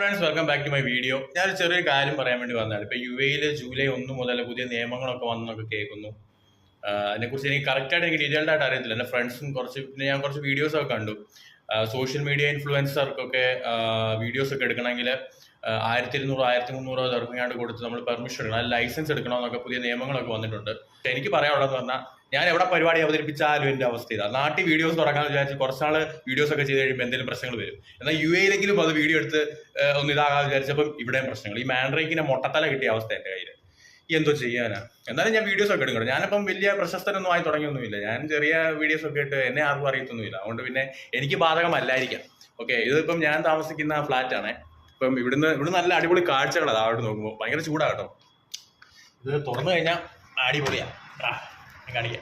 Friends, welcome back to my video. ഞാനൊരു ചെറിയൊരു കാര്യം പറയാൻ വേണ്ടി വന്നതാണ്. ഇപ്പോൾ UAE ജൂലൈ 1 മുതൽ പുതിയ നിയമങ്ങളൊക്കെ വന്നൊക്കെ കേൾക്കുന്നു. അതിനെക്കുറിച്ച് എനിക്ക് കറക്റ്റായിട്ട് എനിക്ക് ഡീറ്റെയിൽഡ് ആയിട്ട് അറിയത്തില്ല. എൻ്റെ ഫ്രണ്ട്സും പിന്നെ ഞാൻ കുറച്ച് വീഡിയോസൊക്കെ കണ്ടു. സോഷ്യൽ മീഡിയ ഇൻഫ്ലുവൻസർക്കൊക്കെ വീഡിയോസ് ഒക്കെ എടുക്കണമെങ്കിൽ 1200 1300 ദർഹങ്ങാണ്ട് കൊടുത്ത് നമ്മൾ പെർമിഷൻ എടുക്കണം, അത് ലൈസൻസ് എടുക്കണമെന്നൊക്കെ പുതിയ നിയമങ്ങളൊക്കെ വന്നിട്ടുണ്ട്. എനിക്ക് പറയാനുള്ളതെന്ന് പറഞ്ഞാൽ, ഞാൻ എവിടെ പരിപാടി അവതരിപ്പിച്ചാലും എൻ്റെ അവസ്ഥ ഇതാ. നാട്ടിൽ വീഡിയോസ് തുടങ്ങാമെന്ന് വിചാരിച്ച് കുറച്ചാൾ വീഡിയോസ് ഒക്കെ ചെയ്ത് കഴിയുമ്പോൾ എന്തെങ്കിലും പ്രശ്നങ്ങൾ വരും. എന്നാൽ UAEയിലെങ്കിലും അത് വീഡിയോ എടുത്ത് ഒന്ന് ഇതാകാമെന്ന് വിചാരിച്ചപ്പം ഇവിടെയും പ്രശ്നങ്ങൾ. ഈ മാൻഡ്രേക്കിനെ മൊട്ടത്തല കിട്ടിയ അവസ്ഥ എൻ്റെ കയ്യിൽ. എന്തോ ചെയ്യാനാ? എന്നാലും ഞാൻ വീഡിയോസ് ഒക്കെ എടുക്കണം. ഞാനിപ്പം വലിയ പ്രശസ്തനൊന്നും ആയി തുടങ്ങിയൊന്നുമില്ല. ഞാൻ ചെറിയ വീഡിയോസ് ഒക്കെ ഇട്ട് എന്നെ ആർക്കും അറിയത്തൊന്നുമില്ല. അതുകൊണ്ട് പിന്നെ എനിക്ക് ബാധകമല്ലായിരിക്കാം. ഓക്കെ, ഇതിപ്പം ഞാൻ താമസിക്കുന്ന ഫ്ലാറ്റ് ആണേ. ഇപ്പം ഇവിടെ നല്ല അടിപൊളി കാഴ്ചകളാണ്. അവിടെ നോക്കുമ്പോൾ ഭയങ്കര ചൂടാണ് കേട്ടോ. ഇത് തുറന്നു കഴിഞ്ഞാൽ അടിപൊളിയാണ്. കാണിക്കാം.